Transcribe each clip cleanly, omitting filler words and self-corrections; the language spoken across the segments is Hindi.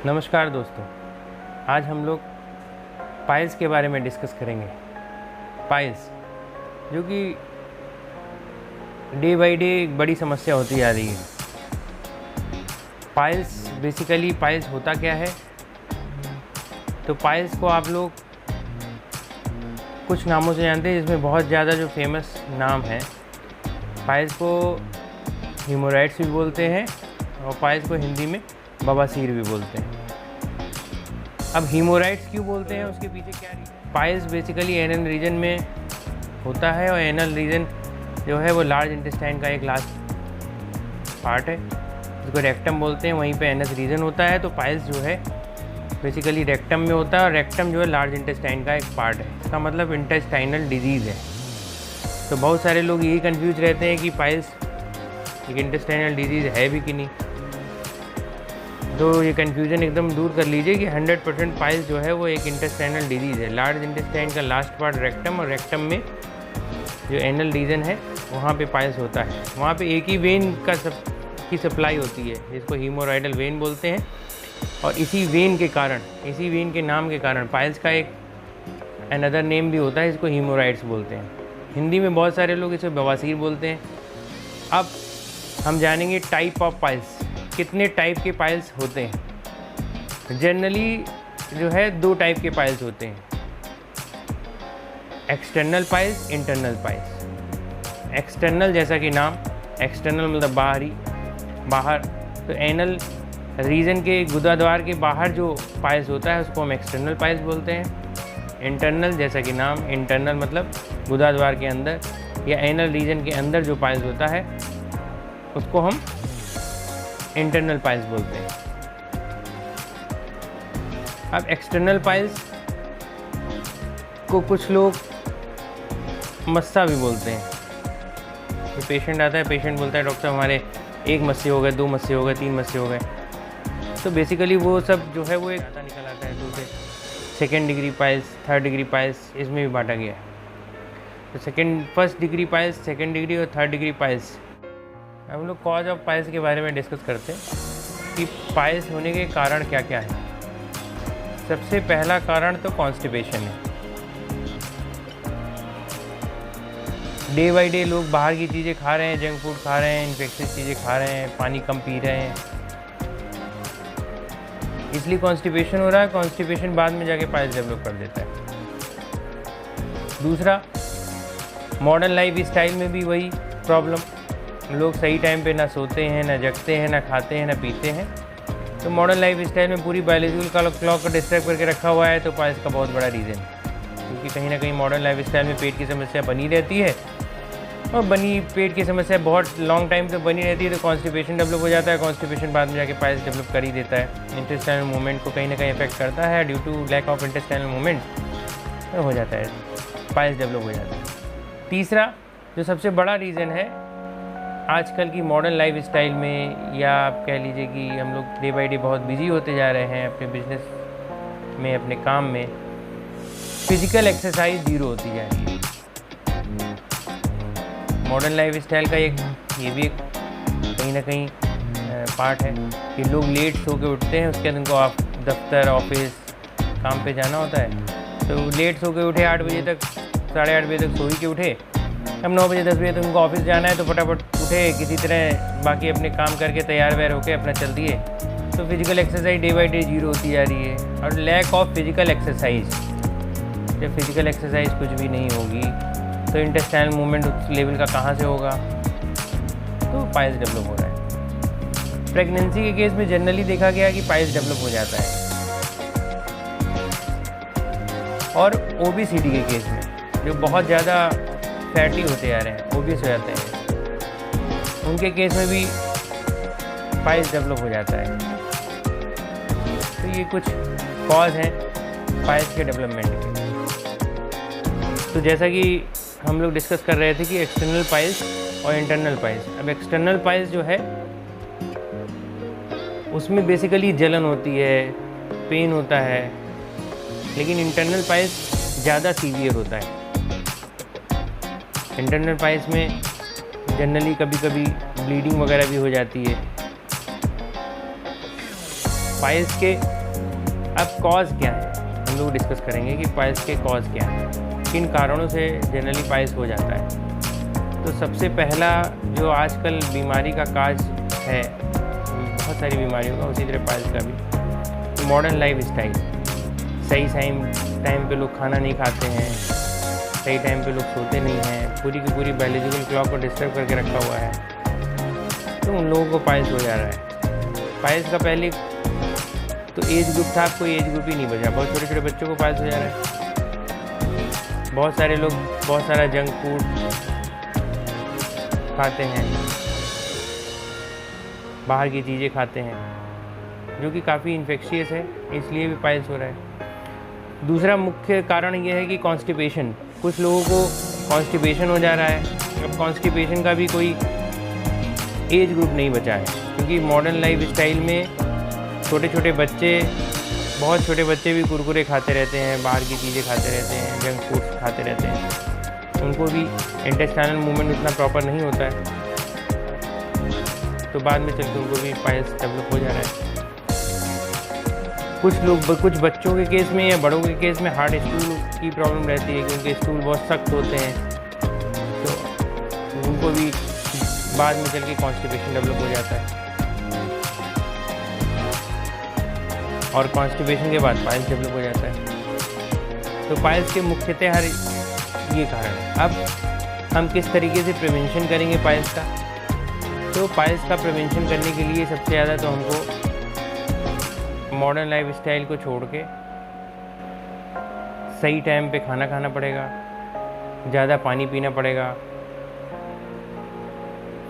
नमस्कार दोस्तों, आज हम लोग पाइल्स के बारे में डिस्कस करेंगे। पाइल्स जो कि डे बाय डे एक बड़ी समस्या होती जा रही है। पाइल्स होता क्या है? तो पाइल्स को आप लोग कुछ नामों से जानते हैं, जिसमें बहुत ज़्यादा जो फेमस नाम है, पाइल्स को हीमोरॉइड्स भी बोलते हैं और पाइल्स को हिंदी में बवासीर भी बोलते हैं। अब हीमोरॉइड्स क्यों बोलते हैं, उसके पीछे क्या reason? Piles basically anal reason में होता है और एनल रीजन जो है वो लार्ज इंटेस्टाइन का एक लास्ट पार्ट है, जिसको रेक्टम बोलते हैं। वहीं पे एनस रीजन होता है। तो पाइल्स जो है बेसिकली रेक्टम में होता है और रेक्टम जो है लार्ज इंटेस्टाइन का एक पार्ट है। इसका मतलब इंटेस्टाइनल डिजीज़ है। तो बहुत सारे लोग यही कंफ्यूज रहते हैं कि पाइल्स एक इंटेस्टाइनल डिजीज़ है भी कि नहीं। तो ये कन्फ्यूज़न एकदम दूर कर लीजिए कि 100% पाइल्स जो है वो एक इंटेस्टाइनल डिजीज़ है। लार्ज इंटेस्टाइन का लास्ट पार्ट रेक्टम, और रेक्टम में जो एनल रीजन है वहाँ पे पाइल्स होता है। वहाँ पे एक ही वेन की सप्लाई होती है, जिसको हीमोरॉइडल वेन बोलते हैं। और इसी वेन के नाम के कारण पाइल्स का एक अनदर नेम भी होता है, जिसको हीमोरॉइड्स बोलते हैं। हिंदी में बहुत सारे लोग इसे बवासीर बोलते हैं। अब हम जानेंगे टाइप ऑफ पाइल्स, कितने टाइप के पाइल्स होते हैं। जनरली जो है 2 टाइप के पाइल्स होते हैं, external piles, internal piles. External जैसा कि नाम, एक्सटर्नल मतलब बाहर। तो एनल रीजन के गुदाद्वार के बाहर जो पाइल्स होता है उसको हम एक्सटर्नल पाइल्स बोलते हैं। इंटरनल जैसा कि नाम, इंटरनल मतलब गुदाद्वार के अंदर या एनल रीजन के अंदर जो पाइल्स होता है उसको हम इंटरनल पाइल्स बोलते हैं। अब एक्सटर्नल पाइल्स को कुछ लोग मस्सा भी बोलते हैं। तो पेशेंट आता है, पेशेंट बोलता है डॉक्टर हमारे 1 मस्से हो गए, 2 मस्से हो गए, 3 मस्से हो गए। तो बेसिकली वो सब जो है वो एक निकल आता है। तो उसे 2nd degree piles, 3rd degree piles इसमें भी बांटा गया है। तो 1st degree piles, 2nd degree और 3rd डिग्री पाइल्स। हम लोग कॉज ऑफ पाइल्स के बारे में डिस्कस करते हैं कि पाइल्स होने के कारण क्या क्या है। सबसे पहला कारण तो कॉन्स्टिपेशन है। डे बाय डे लोग बाहर की चीज़ें खा रहे हैं, जंक फूड खा रहे हैं, इन्फेक्शियस चीज़ें खा रहे हैं, पानी कम पी रहे हैं, इसलिए कॉन्स्टिपेशन हो रहा है। कॉन्स्टिपेशन बाद में जाके पाइल्स डेवलप कर देता है। दूसरा, मॉडर्न लाइफ स्टाइल में भी वही प्रॉब्लम। लोग सही टाइम पे ना सोते हैं, ना जगते हैं, ना खाते हैं, ना पीते हैं। तो मॉडर्न लाइफ स्टाइल में पूरी बायोलॉजिकल क्लॉक को डिस्टर्ब करके रखा हुआ है। तो पाइल्स का बहुत बड़ा रीज़न है, क्योंकि कहीं ना कहीं मॉडर्न लाइफ स्टाइल में पेट की समस्या बनी रहती है, और पेट की समस्या बहुत लॉन्ग टाइम तक बनी रहती है। तो कॉन्स्टिपेशन डेवलप हो जाता है। कॉन्स्टिपेशन बाद में जाके पाइल्स डेवलप कर ही देता है। इंटेस्टाइनल मूवमेंट को कहीं ना कहीं अफेक्ट करता है। Due to lack of intestinal movement हो जाता है, पाइल्स डेवलप हो जाता है। तीसरा जो सबसे बड़ा रीज़न है आजकल की मॉडर्न लाइफ स्टाइल में, या आप कह लीजिए कि हम लोग डे बाय डे बहुत बिजी होते जा रहे हैं अपने बिजनेस में, अपने काम में। फिजिकल एक्सरसाइज 0 होती जा रही है। मॉडर्न लाइफ स्टाइल का ये भी एक कहीं ना कहीं पार्ट है कि लोग लेट सो के उठते हैं। उसके बाद उनको दफ्तर, ऑफिस, काम पे जाना होता है। तो लेट सो के उठे, 8 बजे तक, 8:30 बजे तक सोई के उठे। अब 9 बजे 10 बजे तक उनको ऑफिस जाना है, तो फटाफट उठे, किसी तरह बाकी अपने काम करके तैयार वैयार होकर अपना चल दिए। तो physical exercise day by day 0 होती जा रही है। और लैक ऑफ फिजिकल एक्सरसाइज, जब फिजिकल एक्सरसाइज कुछ भी नहीं होगी तो इंटेस्टाइनल मूवमेंट उस लेवल का कहाँ से होगा? तो पाइल्स डेवलप हो रहा है। प्रेगनेंसी के केस में जनरली देखा गया कि पाइल्स डेवलप हो जाता है। और ओबेसिटी के केस में, जो बहुत ज़्यादा फैटी होते जा रहे हैं, ओबेस हो जाते हैं, उनके केस में भी पाइल्स डेवलप हो जाता है। तो ये कुछ कॉज हैं पाइल्स के डेवलपमेंट के। तो जैसा कि हम लोग डिस्कस कर रहे थे कि एक्सटर्नल पाइल्स और इंटरनल पाइल्स। अब एक्सटर्नल पाइल्स जो है उसमें बेसिकली जलन होती है, पेन होता है, लेकिन इंटरनल पाइल्स ज़्यादा सीवियर होता है। इंटरनल पाइल्स में जनरली कभी कभी ब्लीडिंग वगैरह भी हो जाती है। पाइल्स के अब कॉज क्या है, हम लोग डिस्कस करेंगे कि पाइल्स के कॉज क्या हैं, किन कारणों से जनरली पाइल्स हो जाता है। तो सबसे पहला जो आजकल बीमारी का काज है, बहुत सारी बीमारियों का, उसी तरह पाइल्स का भी, तो मॉडर्न लाइफ स्टाइल। सही टाइम पे लोग खाना नहीं खाते हैं, सही टाइम पे लोग सोते नहीं हैं, पूरी की पूरी बायोलॉजिकल क्लॉक को डिस्टर्ब करके रखा हुआ है, तो उन लोगों को पाइल्स हो जा रहा है। पाइल्स का पहले तो एज ग्रुप था, अब कोई एज ग्रुप ही नहीं बचा, बहुत छोटे छोटे बच्चों को पाइल्स हो जा रहा है। बहुत सारे लोग बहुत सारा जंक फूड खाते हैं, बाहर की चीज़ें खाते हैं, जो कि काफ़ी इन्फेक्शियस है, इसलिए भी पाइल्स हो रहा है। दूसरा मुख्य कारण ये है कि कॉन्स्टिपेशन, कुछ लोगों को कॉन्स्टिपेशन हो जा रहा है। अब कॉन्स्टिपेशन का भी कोई एज ग्रुप नहीं बचा है, क्योंकि मॉडर्न लाइफ स्टाइल में छोटे छोटे बच्चे, बहुत छोटे बच्चे भी कुरकुरे खाते रहते हैं, बाहर की चीज़ें खाते रहते हैं, जंक फूड खाते रहते हैं, उनको भी इंटेस्टाइनल मूवमेंट उतना प्रॉपर नहीं होता है, तो बाद में चलकर उनको भी पाइल्स डेवलप हो जा रहा है। कुछ बच्चों के केस में या बड़ों के केस में हार्ड स्टूल की प्रॉब्लम रहती है, क्योंकि स्टूल बहुत सख्त होते हैं, तो उनको भी बाद में चल के कॉन्स्टिपेशन डेवलप हो जाता है, और कॉन्स्टिपेशन के बाद पाइल्स डेवलप हो जाता है। तो पाइल्स के मुख्यतः हर ये कारण है। अब हम किस तरीके से प्रिवेंशन करेंगे पाइल्स का, तो पाइल्स का प्रिवेंशन करने के लिए सबसे ज़्यादा तो हमको मॉडर्न लाइफ स्टाइल को छोड़ के सही टाइम पे खाना खाना पड़ेगा, ज़्यादा पानी पीना पड़ेगा,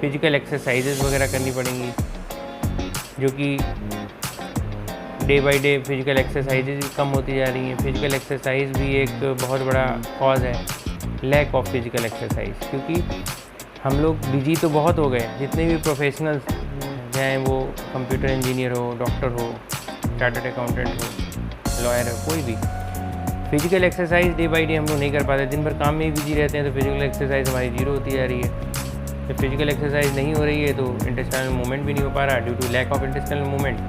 फिजिकल एक्सरसाइजेज वगैरह करनी पड़ेंगी, जो कि day by day physical exercises कम होती जा रही हैं। फिजिकल एक्सरसाइज भी एक बहुत बड़ा कॉज है, लैक ऑफ फिजिकल एक्सरसाइज, क्योंकि हम लोग बिजी तो बहुत हो गए, जितने भी प्रोफेशनल्स, चाहे वो कंप्यूटर इंजीनियर हो, डॉक्टर हो, चार्टर्ड अकाउंटेंट हो, लॉयर हो, कोई भी, physical exercise day by day हम लोग नहीं कर पाते, दिन भर काम में ही बिजी रहते हैं, तो फिजिकल एक्सरसाइज हमारी जीरो होती जा रही है। जब फिजिकल एक्सरसाइज नहीं हो रही है तो इंटेस्टाइनल मूवमेंट भी नहीं हो पा रहा, due to lack of intestinal movement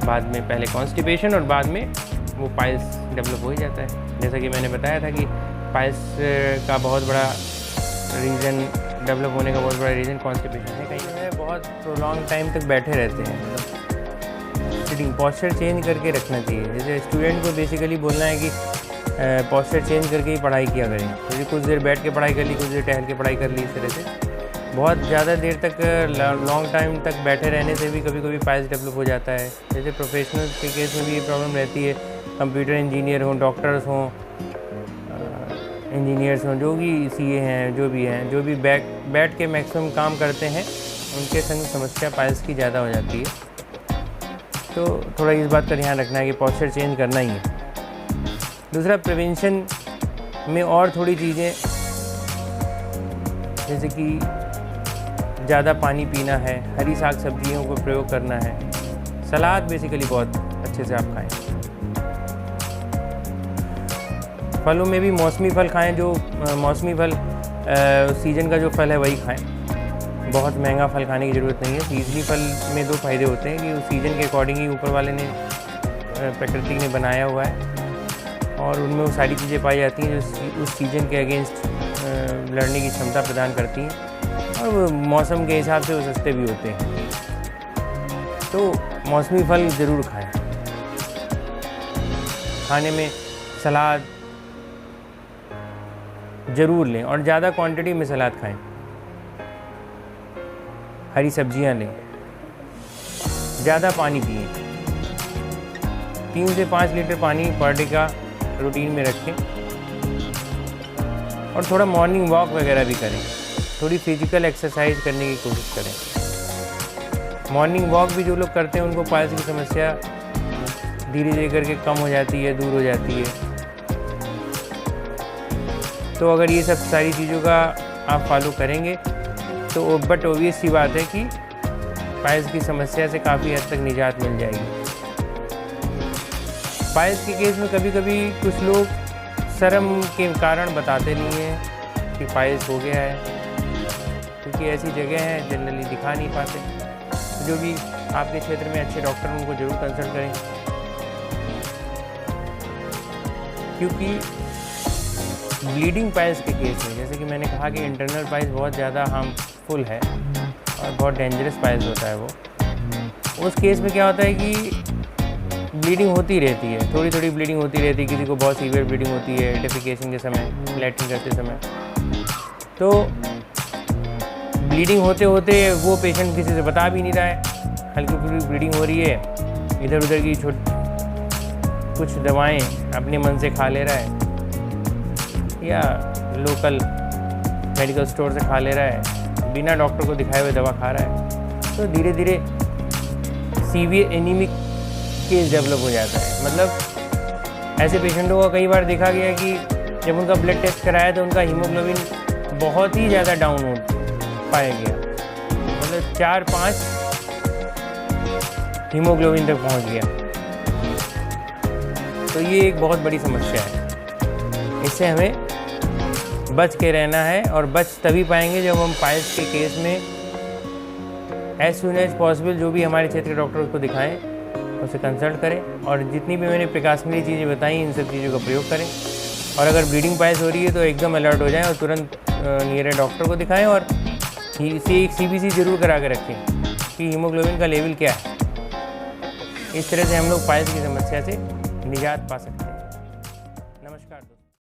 बाद में पहले कॉन्स्टिपेशन और बाद में वो पाइल्स डेवलप हो ही जाता है। जैसा कि मैंने बताया था कि पाइल्स का बहुत बड़ा रीज़न, डेवलप होने का बहुत बड़ा रीज़न कॉन्स्टिपेशन है। कहीं ना बहुत प्रोलॉन्ग टाइम तक बैठे रहते हैं, मतलब सिटिंग पोस्चर चेंज करके रखना चाहिए। जैसे स्टूडेंट को बेसिकली बोलना है कि पोस्चर चेंज करके ही पढ़ाई किया करें, जैसे कुछ देर बैठ के पढ़ाई कर ली, कुछ देर टहल के पढ़ाई कर ली, इस तरह से। बहुत ज़्यादा देर तक लॉन्ग टाइम तक बैठे रहने से भी कभी कभी पाइल्स डेवलप हो जाता है। जैसे प्रोफेशनल्स के केस में भी ये प्रॉब्लम रहती है, कंप्यूटर इंजीनियर हों, डॉक्टर्स हों, इंजीनियर्स हों, जो भी सीए हैं, जो भी बैठ के मैक्सिमम काम करते हैं, उनके संग समस्या पाइल्स की ज़्यादा हो जाती है। तो थोड़ा इस बात का ध्यान रखना है कि पोस्चर चेंज करना ही है। दूसरा, प्रिवेंशन में और थोड़ी चीज़ें, जैसे कि ज़्यादा पानी पीना है, हरी साग सब्जियों को प्रयोग करना है, सलाद बेसिकली बहुत अच्छे से आप खाएं। फलों में भी मौसमी फल खाएं, जो मौसमी फल सीजन का जो फल है वही खाएं, बहुत महंगा फल खाने की ज़रूरत नहीं है। सीजनी फल में दो फायदे होते हैं कि उस सीजन के अकॉर्डिंग ही ऊपर वाले ने, प्रकृति ने बनाया हुआ है, और उनमें वो सारी चीज़ें पाई जाती हैं जो उस सीजन के अगेंस्ट लड़ने की क्षमता प्रदान करती हैं, और वो मौसम के हिसाब से वो सस्ते भी होते हैं। तो मौसमी फल ज़रूर खाएं। खाने में सलाद ज़रूर लें, और ज़्यादा क्वांटिटी में सलाद खाएं। हरी सब्जियां लें, ज़्यादा पानी पिएं, 3 से 5 लीटर पानी पर डे का रूटीन में रखें, और थोड़ा मॉर्निंग वॉक वगैरह भी करें, थोड़ी फिजिकल एक्सरसाइज करने की कोशिश करें। मॉर्निंग वॉक भी जो लोग करते हैं उनको पाइल्स की समस्या धीरे धीरे करके कम हो जाती है, दूर हो जाती है। तो अगर ये सब सारी चीज़ों का आप फॉलो करेंगे तो बट ऑब्वियस सी बात है कि पाइल्स की समस्या से काफ़ी हद तक निजात मिल जाएगी। पाइल्स के केस में कभी कभी कुछ लोग शर्म के कारण बताते नहीं हैं कि पाइल्स हो गया है, क्योंकि ऐसी जगह हैं जनरली दिखा नहीं पाते। जो भी आपके क्षेत्र में अच्छे डॉक्टर उनको ज़रूर कंसल्ट करें, क्योंकि ब्लीडिंग पाइल्स के केस में, जैसे कि मैंने कहा कि इंटरनल पाइल्स बहुत ज़्यादा हार्मफुल है और बहुत डेंजरस पाइल्स होता है वो। उस केस में क्या होता है कि ब्लीडिंग होती रहती है, थोड़ी थोड़ी ब्लीडिंग होती रहती है, किसी को बहुत सीवियर ब्लीडिंग होती है डेफिकेशन के समय, लैट्रिन करते समय। तो ब्लीडिंग होते होते वो पेशेंट किसी से बता भी नहीं रहा है, हल्की फुल्की ब्लीडिंग हो रही है, इधर उधर की कुछ दवाएं अपने मन से खा ले रहा है या लोकल मेडिकल स्टोर से खा ले रहा है, बिना डॉक्टर को दिखाए हुए दवा खा रहा है। तो धीरे धीरे सीवियर एनीमिक केस डेवलप हो जाता है। मतलब ऐसे पेशेंटों का कई बार देखा गया कि जब उनका ब्लड टेस्ट कराया तो उनका हीमोग्लोबिन बहुत ही ज़्यादा डाउन हो पाया गया, मतलब 4-5 हीमोग्लोबिन तक पहुंच गया। तो ये एक बहुत बड़ी समस्या है, इससे हमें बच के रहना है और बच तभी पाएंगे जब हम पाइल्स के केस में एज सुन एज पॉसिबल जो भी हमारे क्षेत्र के डॉक्टर उसको दिखाएं, उसे कंसल्ट करें और जितनी भी मैंने प्रिकॉशनरी चीज़ें बताई इन सब चीज़ों का प्रयोग करें। और अगर ब्लीडिंग पाइल्स हो रही है तो एकदम अलर्ट हो जाएं और तुरंत नियर डॉक्टर को दिखाएं और इसे एक CBC ज़रूर करा के रखें कि हीमोग्लोबिन का लेवल क्या है। इस तरह से हम लोग पाइल्स की समस्या से निजात पा सकते हैं।